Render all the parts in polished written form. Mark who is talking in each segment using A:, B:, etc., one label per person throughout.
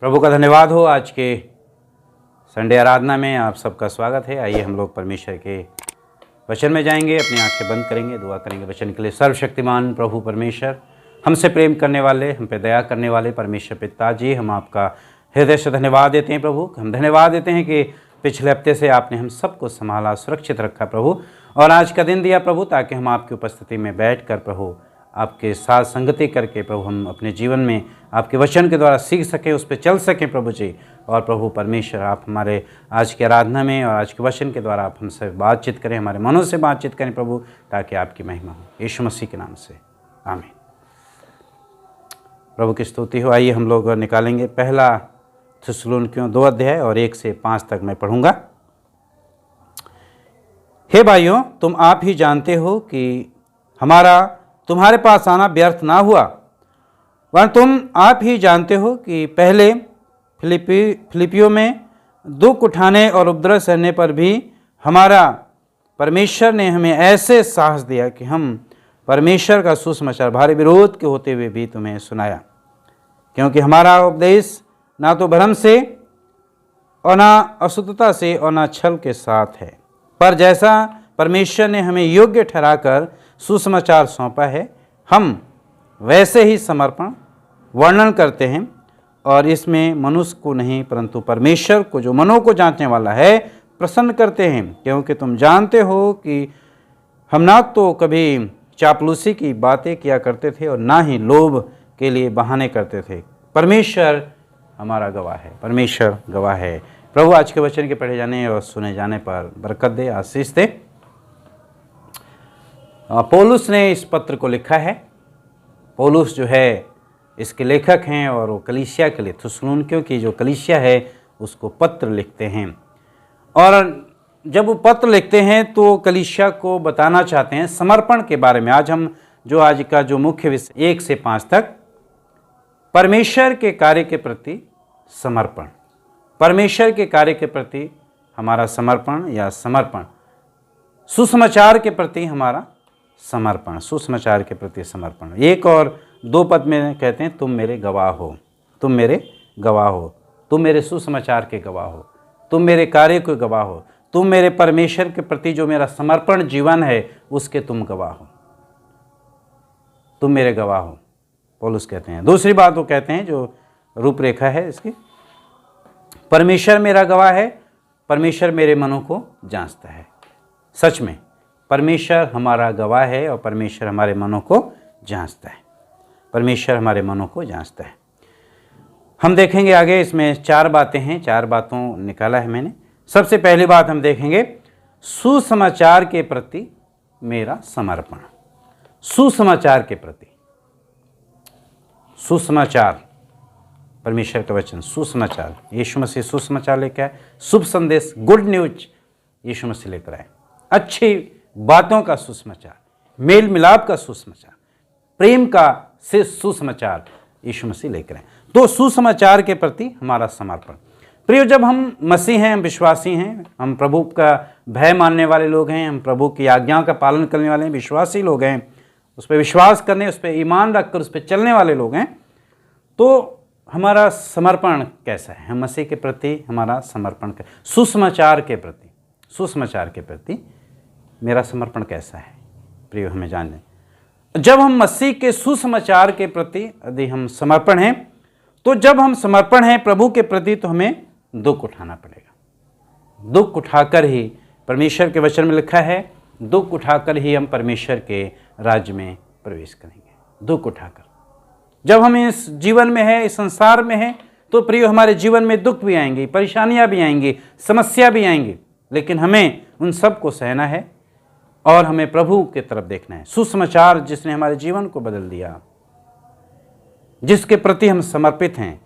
A: प्रभु का धन्यवाद हो। आज के संडे आराधना में आप सबका स्वागत है। आइए हम लोग परमेश्वर के वचन में जाएंगे, अपनी आंखें बंद करेंगे, दुआ करेंगे वचन के लिए। सर्वशक्तिमान प्रभु परमेश्वर, हमसे प्रेम करने वाले, हम पे दया करने वाले परमेश्वर पिता जी, हम आपका हृदय से धन्यवाद देते हैं प्रभु। हम धन्यवाद देते हैं कि पिछले हफ्ते से आपने हम सबको संभाला, सुरक्षित रखा प्रभु, और आज का दिन दिया प्रभु, ताकि हम आपकी उपस्थिति में बैठ कर प्रभु आपके साथ संगति करके प्रभु हम अपने जीवन में आपके वचन के द्वारा सीख सकें, उस पर चल सकें प्रभु जी। और प्रभु परमेश्वर, आप हमारे आज की आराधना में और आज के वचन के द्वारा आप हमसे बातचीत करें, हमारे मनों से बातचीत करें प्रभु, ताकि आपकी महिमा हो। यीशु मसीह के नाम से आमीन। प्रभु की स्तुति हो। आइए हम लोग निकालेंगे पहला थिस्सलुनीकियों 2 अध्याय और 1 से 5 तक मैं पढ़ूंगा। हे भाइयों, तुम आप ही जानते हो कि हमारा तुम्हारे पास आना व्यर्थ ना हुआ, वरन तुम आप ही जानते हो कि पहले फिलिपियों में दुख उठाने और उपद्रव सहने पर भी हमारा परमेश्वर ने हमें ऐसे साहस दिया कि हम परमेश्वर का सुसमाचार भारी विरोध के होते हुए भी तुम्हें सुनाया। क्योंकि हमारा उपदेश ना तो भ्रम से और ना अशुद्धता से और ना छल के साथ है, पर जैसा परमेश्वर ने हमें योग्य ठहराकर सुसमाचार सौंपा है, हम वैसे ही समर्पण वर्णन करते हैं। और इसमें मनुष्य को नहीं परंतु परमेश्वर को, जो मनों को जांचने वाला है, प्रसन्न करते हैं। क्योंकि तुम जानते हो कि हम ना तो कभी चापलूसी की बातें किया करते थे और ना ही लोभ के लिए बहाने करते थे। परमेश्वर हमारा गवाह है, परमेश्वर गवाह है। प्रभु आज के वचन के पढ़े जाने और सुने जाने पर बरकत दे, आशीष दे। पौलुस ने इस पत्र को लिखा है। पौलुस जो है इसके लेखक हैं और वो कलीसिया के लिए, थिस्सलुनीकियों की जो कलीसिया है उसको पत्र लिखते हैं। और जब वो पत्र लिखते हैं तो कलीसिया को बताना चाहते हैं समर्पण के बारे में। आज का जो मुख्य विषय 1 से 5 तक, परमेश्वर के कार्य के प्रति समर्पण, परमेश्वर के कार्य के प्रति हमारा समर्पण या समर्पण, सुसमाचार के प्रति हमारा समर्पण, सुसमाचार के प्रति समर्पण। 1 और 2 पद में कहते हैं तुम मेरे गवाह हो, तुम मेरे गवाह हो, तुम मेरे सुसमाचार के गवाह हो, तुम मेरे कार्य के गवाह हो, तुम मेरे परमेश्वर के प्रति जो मेरा समर्पण जीवन है उसके तुम गवाह हो, तुम मेरे गवाह हो, पौलुस कहते हैं। दूसरी बात वो कहते हैं जो रूपरेखा है इसकी, परमेश्वर मेरा गवाह है, परमेश्वर मेरे मनों को जांचता है। सच में परमेश्वर हमारा गवाह है और परमेश्वर हमारे मनों को जांचता है, परमेश्वर हमारे मनों को जांचता है। हम देखेंगे आगे, इसमें 4 बातें हैं, 4 बातों निकाला है मैंने। सबसे पहली बात हम देखेंगे सुसमाचार के प्रति मेरा समर्पण। सुसमाचार के प्रति, सुसमाचार, परमेश्वर का वचन सुसमाचार, यीशु मसीह सुसमाचार लेकर आए, शुभ संदेश, गुड न्यूज यीशु मसीह लेकर आए, अच्छी बातों का सुसमाचार, मेल मिलाप का सुसमाचार, प्रेम का से सुसमाचार यीशु मसीह लेकर आए। तो सुसमाचार के प्रति हमारा समर्पण। प्रिय, जब हम मसीह हैं, हम विश्वासी हैं, हम प्रभु का भय मानने वाले लोग हैं, हम प्रभु की आज्ञाओं का पालन करने वाले हैं, विश्वासी लोग हैं, उस पर विश्वास करने, उस पर ईमान रखकर उस पर चलने वाले लोग हैं, तो हमारा समर्पण कैसा है? हम मसीह के प्रति हमारा समर्पण सुसमाचार के प्रति, सुसमाचार के प्रति मेरा समर्पण कैसा है? प्रिय, हमें जानने, जब हम मसीह के सुसमाचार के प्रति यदि हम समर्पण हैं, तो जब हम समर्पण हैं प्रभु के प्रति, तो हमें दुख उठाना पड़ेगा। दुख उठाकर ही, परमेश्वर के वचन में लिखा है, दुख उठाकर ही हम परमेश्वर के राज्य में प्रवेश करेंगे। दुख उठाकर, जब हम इस जीवन में है, इस संसार में है, तो प्रिय हमारे जीवन में दुख भी आएंगे, परेशानियां भी आएंगी, समस्या भी आएंगी, लेकिन हमें उन सब को सहना है और हमें प्रभु की तरफ देखना है। सुसमाचार जिसने हमारे जीवन को बदल दिया, जिसके प्रति हम समर्पित हैं,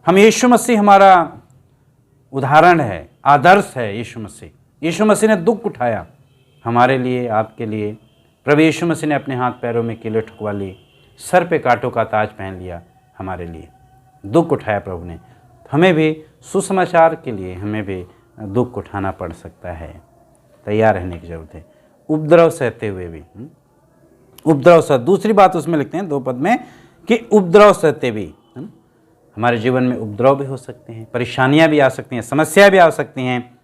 A: हम यीशु मसीह हमारा उदाहरण है, आदर्श है। यीशु मसीह ने दुख उठाया हमारे लिए, आपके लिए। प्रभु यीशु मसीह ने अपने हाथ पैरों में कीलें ठुकवा ली, सर पे कांटों का ताज पहन लिया हमारे लिए, दुख उठाया प्रभु ने। हमें भी सुसमाचार के लिए हमें भी दुख उठाना पड़ सकता है, तैयार रहने की जरूरत है, उपद्रव सहते हुए भी। उपद्रव सह, दूसरी बात उसमें लिखते हैं 2 पद में कि उपद्रव सहते भी, हमारे जीवन में उपद्रव भी हो सकते हैं, परेशानियां भी आ सकती हैं, समस्याएं भी आ सकती हैं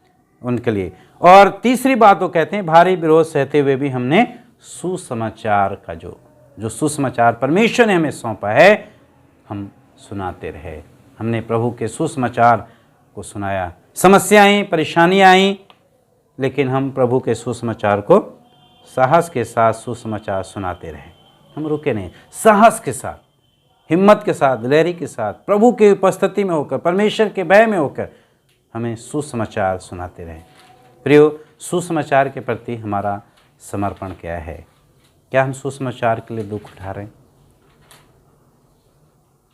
A: उनके लिए। और तीसरी बात वो कहते हैं, भारी विरोध सहते हुए भी हमने सुसमाचार का जो सुसमाचार परमेश्वर ने हमें सौंपा है, हम सुनाते रहे। हमने प्रभु के सुसमाचार को सुनाया। समस्याएं, परेशानियां आई, लेकिन हम प्रभु के सुसमाचार को साहस के साथ सुसमाचार सुनाते रहे। हम रुके नहीं, साहस के साथ, हिम्मत के साथ, दिलेरी के साथ, प्रभु की उपस्थिति में होकर, परमेश्वर के भय में होकर हमें सुसमाचार सुनाते रहे। प्रियो, सुसमाचार के प्रति हमारा समर्पण क्या है? क्या हम सुसमाचार के लिए दुख उठा रहे हैं?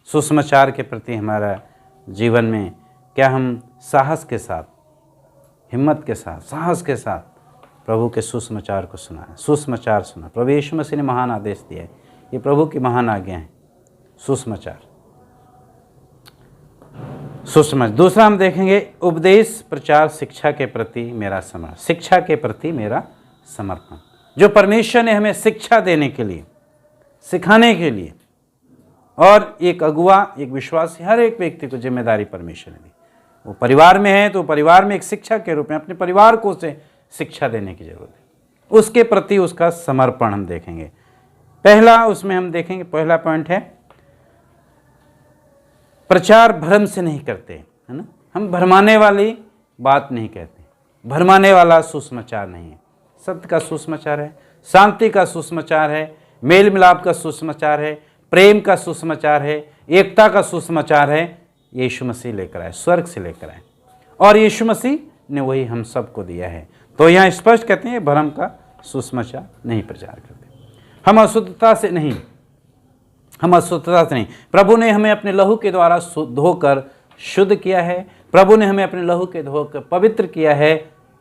A: सुसमाचार के प्रति हमारा जीवन में क्या हम साहस के साथ, हिम्मत के साथ, साहस के साथ प्रभु के सुसमाचार को सुना है? सुसमाचार सुना। प्रभु यीशु मसीह ने महान आदेश दिया है, ये प्रभु की महान आज्ञा है, सुसमाचार। सुसमाचार। दूसरा हम देखेंगे, उपदेश, प्रचार, शिक्षा के प्रति मेरा समर्पण। शिक्षा के प्रति मेरा समर्पण। जो परमेश्वर ने हमें शिक्षा देने के लिए, सिखाने के लिए, और एक अगुआ, एक विश्वासी, हर एक व्यक्ति को जिम्मेदारी परमेश्वर ने दी। वो परिवार में है तो परिवार में एक शिक्षा के रूप में अपने परिवार को उसे शिक्षा देने की जरूरत है। उसके प्रति उसका समर्पण हम देखेंगे। पहला उसमें हम देखेंगे, पहला पॉइंट है, प्रचार भ्रम से नहीं करते, है ना। हम भरमाने वाली बात नहीं कहते, भरमाने वाला सुसमाचार नहीं है। सत्य का सुसमाचार है, शांति का सुसमाचार है, मेल मिलाप का सुसमाचार है, प्रेम का सुसमाचार है, एकता का सुसमाचार है। यीशु मसीह लेकर आए, स्वर्ग से लेकर आए, और यीशु मसीह ने वही हम सबको दिया है। तो यहाँ स्पष्ट कहते हैं, भ्रम का सुसमाचार नहीं प्रचार करते। हम अशुद्धता से नहीं, प्रभु ने हमें अपने लहू के द्वारा धोकर शुद्ध किया है। प्रभु ने हमें अपने लहू के धोकर पवित्र किया है,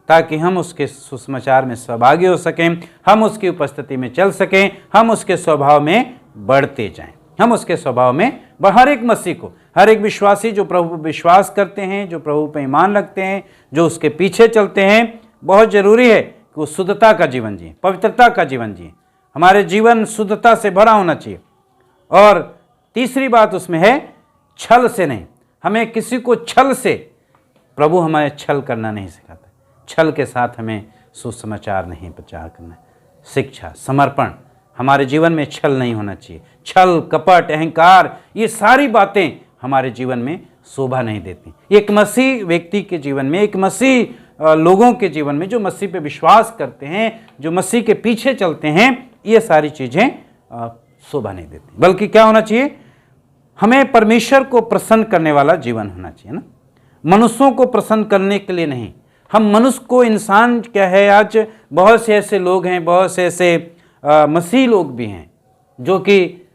A: ताकि हम उसके सुसमाचार में सहभागी हो सकें, हम उसकी उपस्थिति में चल सकें, हम उसके स्वभाव में बढ़ते जाएं। हम उसके स्वभाव में, हर एक मसीह को, हर एक विश्वासी जो प्रभु पर विश्वास करते हैं, जो प्रभु पर ईमान रखते हैं, जो उसके पीछे चलते हैं, बहुत जरूरी है कि वो शुद्धता का जीवन जिए, पवित्रता का जीवन जिए। हमारे जीवन शुद्धता से भरा होना चाहिए। और तीसरी बात उसमें है, छल से नहीं। हमें किसी को छल से, प्रभु हमें छल करना नहीं सिखाता। छल के साथ हमें सुसमाचार नहीं प्रचार करना। शिक्षा, समर्पण, हमारे जीवन में छल नहीं होना चाहिए। छल, कपट, अहंकार, ये सारी बातें हमारे जीवन में शोभा नहीं देती। एक मसीह व्यक्ति के जीवन में, एक मसीह लोगों के जीवन में, जो मसीह पे विश्वास करते हैं, जो मसीह के पीछे चलते हैं, ये सारी चीज़ें शोभा नहीं देती। बल्कि क्या होना चाहिए, हमें परमेश्वर को प्रसन्न करने वाला जीवन होना चाहिए ना, मनुष्यों को प्रसन्न करने के लिए नहीं। हम मनुष्य को, इंसान क्या है, आज बहुत से ऐसे लोग हैं, बहुत से ऐसे मसीह लोग भी हैं जो कि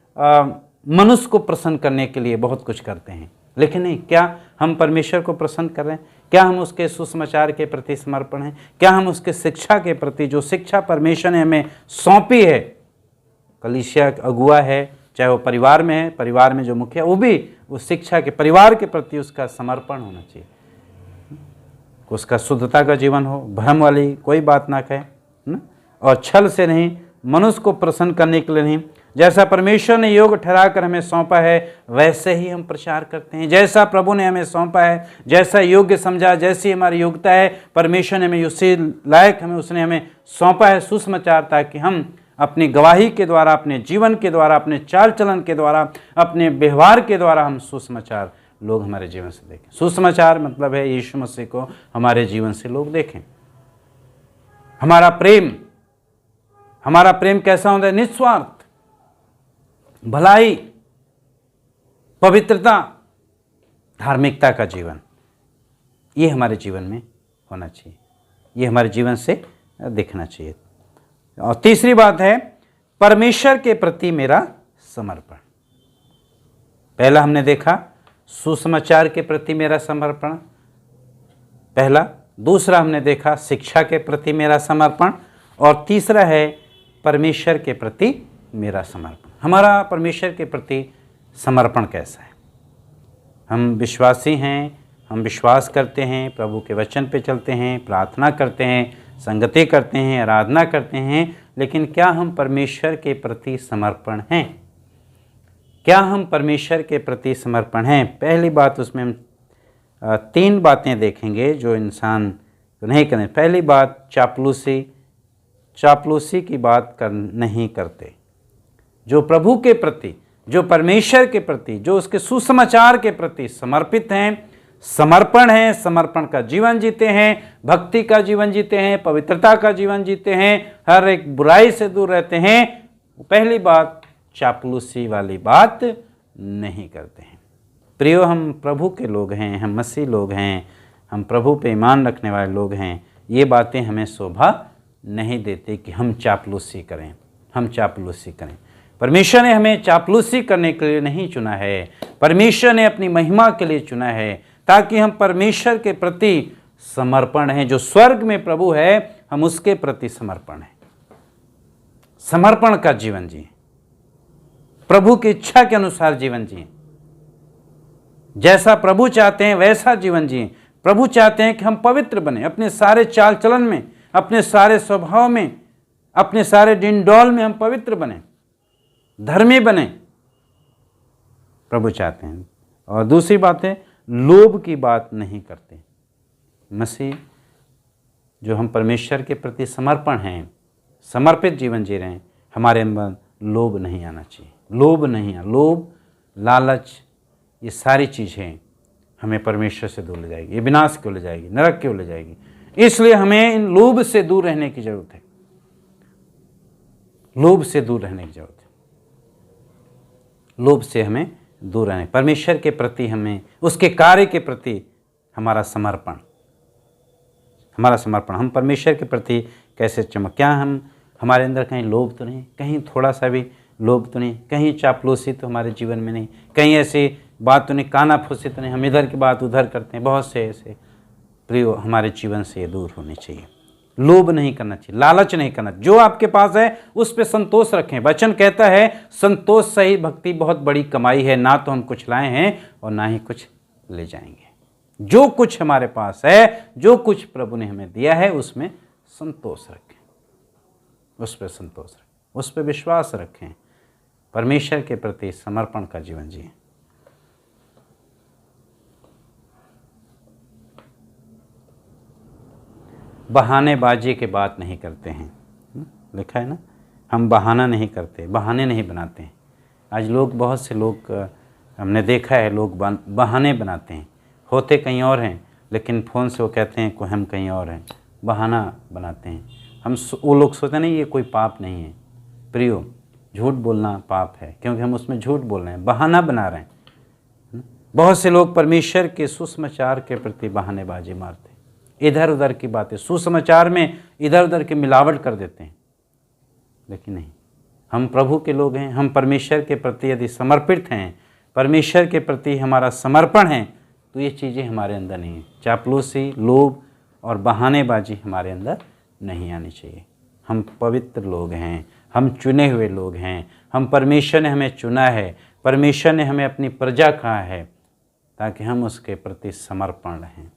A: मनुष्य को प्रसन्न करने के लिए बहुत कुछ करते हैं। लेकिन नहीं, क्या हम परमेश्वर को प्रसन्न कर रहे हैं? क्या हम उसके सुसमाचार के प्रति समर्पण हैं? क्या हम उसके शिक्षा के प्रति, जो शिक्षा परमेश्वर ने हमें सौंपी है, कलीसिया अगुआ है, चाहे वो परिवार में है, परिवार में जो मुखिया, वो भी उस शिक्षा के, परिवार के प्रति उसका समर्पण होना चाहिए। उसका शुद्धता का जीवन हो, भ्रम वाली कोई बात ना कहे ना, और छल से नहीं, मनुष्य को प्रसन्न करने के लिए नहीं। जैसा परमेश्वर ने योग ठहरा कर हमें सौंपा है, वैसे ही हम प्रचार करते हैं। जैसा प्रभु ने हमें सौंपा है, जैसा योग्य समझा, जैसी हमारी योग्यता है, परमेश्वर ने हमें उसी लायक उसने हमें सौंपा है सुसमाचार, ताकि हम अपनी गवाही के द्वारा, अपने जीवन के द्वारा, अपने चाल चलन के द्वारा, अपने व्यवहार के द्वारा हम सुसमाचार लोग हमारे जीवन से देखें। सुसमाचार मतलब है यीशु मसीह को हमारे जीवन से लोग देखें। हमारा प्रेम कैसा होता है? निस्वार्थ, भलाई, पवित्रता, धार्मिकता का जीवन, ये हमारे जीवन में होना चाहिए, ये हमारे जीवन से दिखना चाहिए। और तीसरी बात है, परमेश्वर के प्रति मेरा समर्पण। पहला हमने देखा सुसमाचार के प्रति मेरा समर्पण, पहला। दूसरा हमने देखा शिक्षा के प्रति मेरा समर्पण, और तीसरा है परमेश्वर के प्रति मेरा समर्पण। हमारा परमेश्वर के प्रति समर्पण कैसा है? हम विश्वासी हैं, हम विश्वास करते हैं, प्रभु के वचन पे चलते हैं, प्रार्थना करते हैं, संगति करते हैं, आराधना करते हैं, लेकिन क्या हम परमेश्वर के प्रति समर्पण हैं? क्या हम परमेश्वर के प्रति समर्पण हैं? पहली बात, उसमें हम 3 बातें देखेंगे जो इंसान को नहीं करने। पहली बात, चापलूसी की बात नहीं करते। जो प्रभु के प्रति, जो परमेश्वर के प्रति, जो उसके सुसमाचार के प्रति समर्पित हैं, समर्पण है, समर्पण का जीवन जीते हैं, भक्ति का जीवन जीते हैं, पवित्रता का जीवन जीते हैं, हर एक बुराई से दूर रहते हैं, पहली बात चापलूसी वाली बात नहीं करते हैं। प्रियो, हम प्रभु के लोग हैं, हम मसीह लोग हैं, हम प्रभु पे ईमान रखने वाले लोग हैं। ये बातें हमें शोभा नहीं देती कि हम चापलूसी करें, हम चापलूसी करें। परमेश्वर ने हमें चापलूसी करने के लिए नहीं चुना है, परमेश्वर ने अपनी महिमा के लिए चुना है, ताकि हम परमेश्वर के प्रति समर्पण हैं। जो स्वर्ग में प्रभु है, हम उसके प्रति समर्पण हैं, समर्पण का जीवन जिए, प्रभु की इच्छा के अनुसार जीवन जिए, जैसा प्रभु चाहते हैं वैसा जीवन जिए। प्रभु चाहते हैं कि हम पवित्र बने, अपने सारे चाल चलन में, अपने सारे स्वभाव में, अपने सारे डिंडौल में हम पवित्र बने, धर्मी बने, प्रभु चाहते हैं। और दूसरी बात है, लोभ की बात नहीं करते। मसीह जो हम परमेश्वर के प्रति समर्पण हैं, समर्पित जीवन जी रहे हैं, हमारे अंदर लोभ नहीं आना चाहिए। लोभ नहीं आना, लोभ, लालच, ये सारी चीज़ें हमें परमेश्वर से दूर ले जाएगी, ये विनाश क्यों ले जाएगी, नरक क्यों ले जाएगी। इसलिए हमें इन लोभ से दूर रहने की जरूरत है, लोभ से दूर रहने की जरूरत है, लोभ से हमें दूर रहने, परमेश्वर के प्रति हमें, उसके कार्य के प्रति हमारा समर्पण, हम परमेश्वर के प्रति कैसे क्या हम, हमारे अंदर कहीं लोभ तो नहीं, कहीं थोड़ा सा भी लोभ तो नहीं, कहीं चापलूसी तो हमारे जीवन में नहीं, कहीं ऐसी बात तो नहीं, कानाफूसी तो नहीं, हम इधर की बात उधर करते हैं। बहुत से ऐसे प्रियो हमारे जीवन से ये दूर होने चाहिए। लोभ नहीं करना चाहिए, लालच नहीं करना। जो आपके पास है उस पर संतोष रखें। वचन कहता है संतोष सही भक्ति बहुत बड़ी कमाई है, ना तो हम कुछ लाए हैं और ना ही कुछ ले जाएंगे। जो कुछ हमारे पास है, जो कुछ प्रभु ने हमें दिया है, उसमें संतोष रखें, उस पर संतोष रखें, उस पर विश्वास रखें, परमेश्वर के प्रति समर्पण का जीवन जिए। बहानेबाजी की बात नहीं करते हैं, लिखा है ना, हम बहाना नहीं करते, बहाने नहीं बनाते हैं। आज लोग, बहुत से लोग हमने देखा है, लोग बहाने बनाते हैं, होते कहीं और हैं, लेकिन फ़ोन से वो कहते हैं कि हम कहीं और हैं, बहाना बनाते हैं। वो लोग सोचते नहीं ये कोई पाप नहीं है। प्रियो, झूठ बोलना पाप है, क्योंकि हम उसमें झूठ बोल रहे हैं, बहाना बना रहे हैं। बहुत से लोग परमेश्वर के सुसमाचार के प्रति बहानेबाजी मारते हैं, इधर उधर की बातें, सुसमाचार में इधर उधर की मिलावट कर देते हैं। लेकिन नहीं, हम प्रभु के लोग हैं, हम परमेश्वर के प्रति यदि समर्पित हैं, परमेश्वर के प्रति हमारा समर्पण है, तो ये चीज़ें हमारे अंदर नहीं है। चापलूसी, लोभ और बहानेबाजी हमारे अंदर नहीं आनी चाहिए। हम पवित्र लोग हैं, हम चुने हुए लोग हैं, हम परमेश्वर ने हमें चुना है, परमेश्वर ने हमें अपनी प्रजा कहा है, ताकि हम उसके प्रति समर्पण रहें,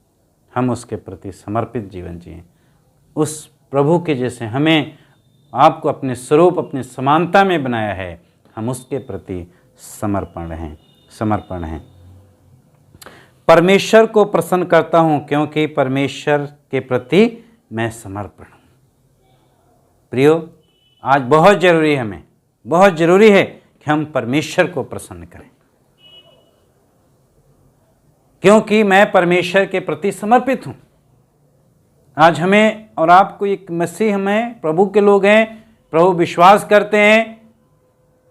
A: हम उसके प्रति समर्पित जीवन जिएं। उस प्रभु के जैसे हमें, आपको अपने स्वरूप, अपनी समानता में बनाया है, हम उसके प्रति समर्पण रहें। परमेश्वर को प्रसन्न करता हूँ, क्योंकि परमेश्वर के प्रति मैं समर्पण हूँ। प्रियो, आज बहुत ज़रूरी है, हमें बहुत ज़रूरी है कि हम परमेश्वर को प्रसन्न करें, क्योंकि मैं परमेश्वर के प्रति समर्पित हूँ। आज हमें और आपको, एक मसीह हमें, प्रभु के लोग हैं, प्रभु विश्वास करते हैं,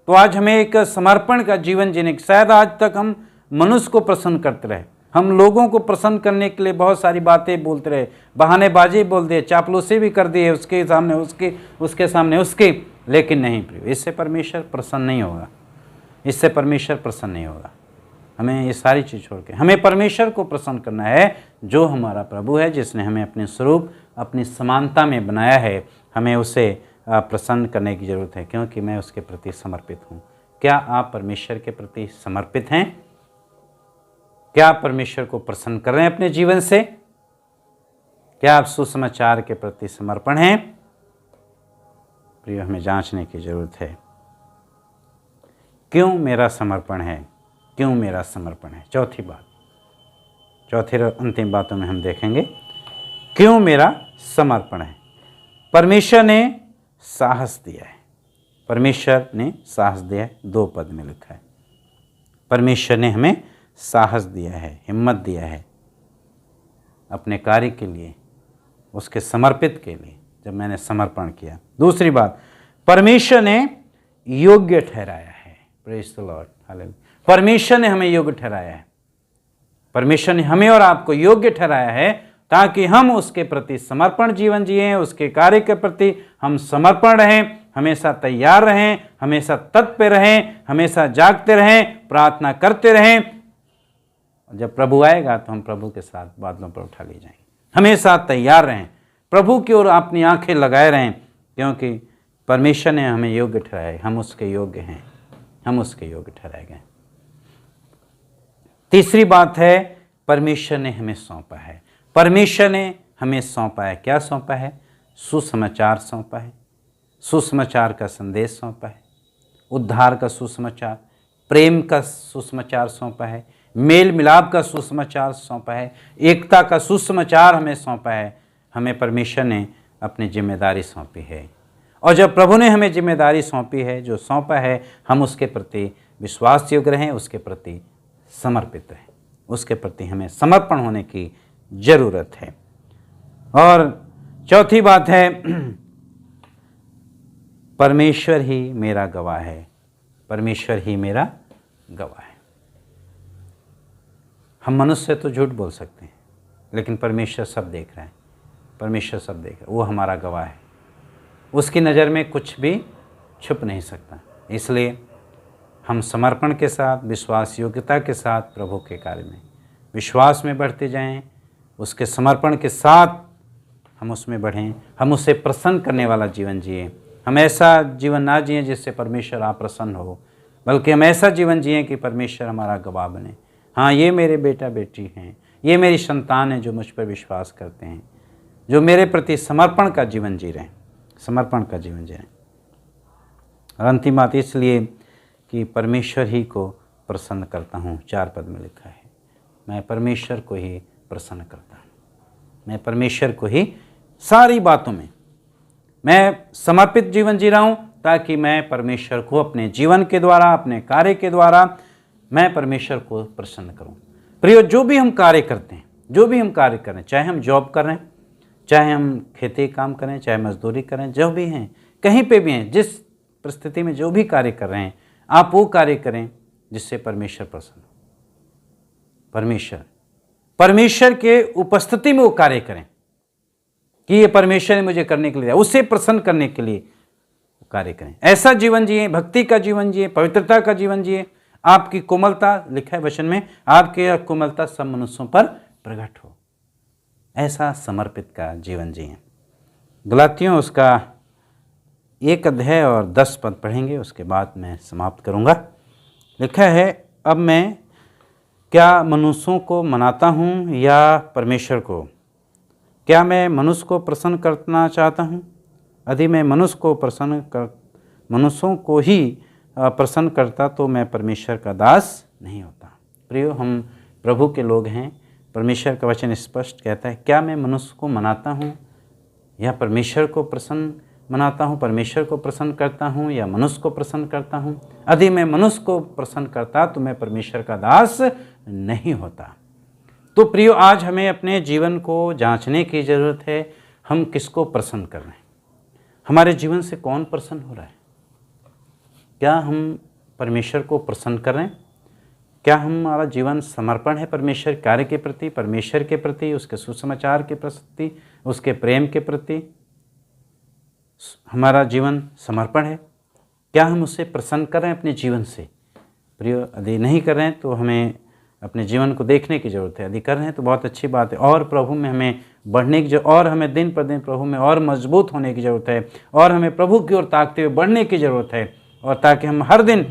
A: तो आज हमें एक समर्पण का जीवन जीने की, शायद आज तक हम मनुष्य को प्रसन्न करते रहे, हम लोगों को प्रसन्न करने के लिए बहुत सारी बातें बोलते रहे, बहानेबाजी बोल दिए, चापलूसी भी कर दिए, उसके सामने उसके सामने उसके। लेकिन नहीं प्रिय, इससे परमेश्वर प्रसन्न नहीं होगा, इससे परमेश्वर प्रसन्न नहीं होगा। हमें ये सारी चीज़ छोड़ के हमें परमेश्वर को प्रसन्न करना है, जो हमारा प्रभु है, जिसने हमें अपने स्वरूप, अपनी समानता में बनाया है। हमें उसे प्रसन्न करने की ज़रूरत है, क्योंकि मैं उसके प्रति समर्पित हूँ। क्या आप परमेश्वर के प्रति समर्पित हैं? क्या आप परमेश्वर को प्रसन्न कर रहे हैं अपने जीवन से? क्या आप सुसमाचार के प्रति समर्पण हैं? प्रिय, हमें जांचने की ज़रूरत है। क्यों मेरा समर्पण है, क्यों मेरा समर्पण है। चौथी बात, चौथी और अंतिम बातों में हम देखेंगे क्यों मेरा समर्पण है। परमेश्वर ने साहस दिया है, परमेश्वर ने साहस दिया है, 2 पद में लिखा है। परमेश्वर ने हमें साहस दिया है, हिम्मत दिया है अपने कार्य के लिए, उसके समर्पित के लिए, जब मैंने समर्पण किया। दूसरी बात, परमेश्वर ने योग्य ठहराया है। Praise the Lord, hallelujah. परमेश्वर ने हमें योग्य ठहराया है, परमेश्वर ने हमें और आपको योग्य ठहराया है ताकि हम उसके प्रति समर्पण जीवन जिएं, उसके कार्य के प्रति हम समर्पण रहें, हमेशा तैयार रहें, हमेशा तत्पर रहें, हमेशा जागते रहें, प्रार्थना करते रहें। जब प्रभु आएगा तो हम प्रभु के साथ बादलों पर उठा ले जाएंगे। हमेशा तैयार रहें, प्रभु की ओर अपनी आंखें लगाए रहें, क्योंकि परमेश्वर ने हमें योग्य ठहराया, हम उसके योग्य हैं, हम उसके योग्य ठहराए गए। तीसरी बात है, परमेश्वर ने हमें सौंपा है। परमेश्वर ने हमें सौंपा है। क्या सौंपा है? सुसमाचार सौंपा है, सुसमाचार का संदेश सौंपा है, उद्धार का सुसमाचार, प्रेम का सुसमाचार सौंपा है, मेल मिलाप का सुसमाचार सौंपा है, एकता का सुसमाचार हमें सौंपा है। हमें परमेश्वर ने अपनी जिम्मेदारी सौंपी है, और जब प्रभु ने हमें जिम्मेदारी सौंपी है, जो सौंपा है, हम उसके प्रति विश्वास योग्य रहें, उसके प्रति समर्पित रहें, उसके प्रति हमें समर्पण होने की जरूरत है। और चौथी बात है, परमेश्वर ही मेरा गवाह है, परमेश्वर ही मेरा गवाह है। हम मनुष्य तो झूठ बोल सकते हैं, लेकिन परमेश्वर सब देख रहा है, परमेश्वर सब देख रहा है, वो हमारा गवाह है, उसकी नज़र में कुछ भी छुप नहीं सकता। इसलिए हम समर्पण के साथ, विश्वास योग्यता के साथ प्रभु के कार्य में विश्वास में बढ़ते जाएं, उसके समर्पण के साथ हम उसमें बढ़ें, हम उसे प्रसन्न करने वाला जीवन जिए। हम ऐसा जीवन ना जिएं जिससे परमेश्वर अप्रसन्न हो, बल्कि हम ऐसा जीवन जिएं कि परमेश्वर हमारा गवाह बने। हाँ, ये मेरे बेटा बेटी हैं, ये मेरी संतान है जो मुझ पर विश्वास करते हैं, जो मेरे प्रति समर्पण का जीवन जी रहे हैं, समर्पण का जीवन जी रहे हैं। और अंतिम बात इसलिए कि परमेश्वर ही को प्रसन्न करता हूँ। 4 पद में लिखा है, मैं परमेश्वर को ही प्रसन्न करता हूँ, मैं परमेश्वर को ही सारी बातों में मैं समर्पित जीवन जी रहा हूँ, ताकि मैं परमेश्वर को अपने जीवन के द्वारा, अपने कार्य के द्वारा मैं परमेश्वर को प्रसन्न करूँ। प्रियो, जो भी हम कार्य करते हैं, जो भी हम कार्य करें, चाहे हम जॉब कर रहे हैं, चाहे हम खेती काम करें, चाहे मजदूरी करें, जो भी हैं, कहीं पे भी हैं, जिस परिस्थिति में जो भी कार्य कर रहे हैं, आप वो कार्य करें जिससे परमेश्वर प्रसन्न हो। परमेश्वर के उपस्थिति में वो कार्य करें कि ये परमेश्वर ने मुझे करने के लिए, उसे प्रसन्न करने के लिए कार्य करें। ऐसा जीवन जिए, भक्ति का जीवन जिए, पवित्रता का जीवन जिए। आपकी कोमलता, लिखा है वचन में, आपकी कोमलता सब मनुष्यों पर प्रकट हो। ऐसा समर्पित का जीवन जिए। गलातियों उसका 1 अध्याय और 10 पद पढ़ेंगे, उसके बाद मैं समाप्त करूंगा। लिखा है, अब मैं क्या मनुष्यों को मनाता हूँ या परमेश्वर को? क्या मैं मनुष्य को प्रसन्न करना चाहता हूँ? यदि मैं मनुष्यों को ही प्रसन्न करता तो मैं परमेश्वर का दास नहीं होता। प्रियो, हम प्रभु के लोग हैं। परमेश्वर का वचन स्पष्ट कहता है, क्या मैं मनुष्य को मनाता हूँ या परमेश्वर को प्रसन्न मनाता हूँ, परमेश्वर को प्रसन्न करता हूँ या मनुष्य को प्रसन्न करता हूँ? यदि मैं मनुष्य को प्रसन्न करता तो मैं परमेश्वर का दास नहीं होता। तो प्रियो, आज हमें अपने जीवन को जांचने की ज़रूरत है, हम किसको प्रसन्न कर रहे हैं, हमारे जीवन से कौन प्रसन्न हो रहा है? क्या हम परमेश्वर को प्रसन्न कर रहे हैं? क्या हमारा जीवन समर्पण है परमेश्वर कार्य के प्रति, परमेश्वर के प्रति, उसके सुसमाचार के प्रति, उसके प्रेम के प्रति हमारा जीवन समर्पण है? क्या हम उसे प्रसन्न कर रहे हैं अपने जीवन से? प्रियो, यदि नहीं कर रहे हैं तो हमें अपने जीवन को देखने की ज़रूरत है। यदि कर रहे हैं तो बहुत अच्छी बात है, और प्रभु में हमें बढ़ने की और हमें दिन पर दिन प्रभु में और मजबूत होने की ज़रूरत है, और हमें प्रभु की ओर ताकते हुए बढ़ने की ज़रूरत है, और ताकि हम हर दिन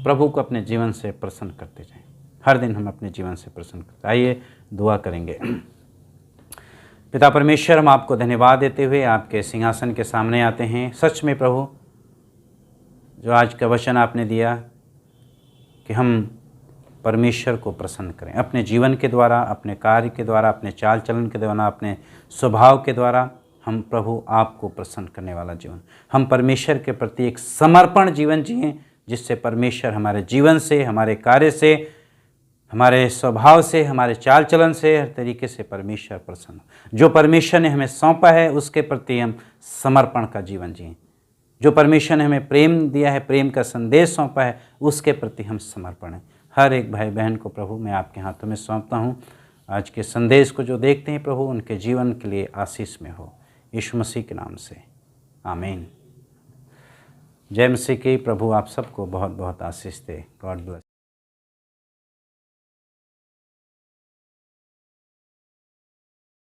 A: प्रभु को अपने जीवन से प्रसन्न करते जाएं, हर दिन हम अपने जीवन से प्रसन्न करते। आइए दुआ करेंगे। पिता परमेश्वर, हम आपको धन्यवाद देते हुए आपके सिंहासन के सामने आते हैं। सच में प्रभु, जो आज का वचन आपने दिया, कि हम परमेश्वर को प्रसन्न करें अपने जीवन के द्वारा, अपने कार्य के द्वारा, अपने चाल चलन के द्वारा, अपने स्वभाव के द्वारा। हम प्रभु आपको प्रसन्न करने वाला जीवन, हम परमेश्वर के प्रति एक समर्पण जीवन जिएं, जिससे परमेश्वर हमारे जीवन से, हमारे कार्य से, हमारे स्वभाव से, हमारे चाल चलन से, हर तरीके से परमेश्वर प्रसन्न हो। जो परमेश्वर ने हमें सौंपा है उसके प्रति हम समर्पण का जीवन जिएं। जो परमेश्वर ने हमें प्रेम दिया है, प्रेम का संदेश सौंपा है, उसके प्रति हम समर्पण हैं। हर एक भाई बहन को प्रभु मैं आपके हाथों में सौंपता हूँ। आज के संदेश को जो देखते हैं प्रभु, उनके जीवन के लिए आशीष में हो, यीशु मसीह के नाम से आमीन। जय मसीह की। प्रभु आप सबको बहुत बहुत आशीष दे। God bless.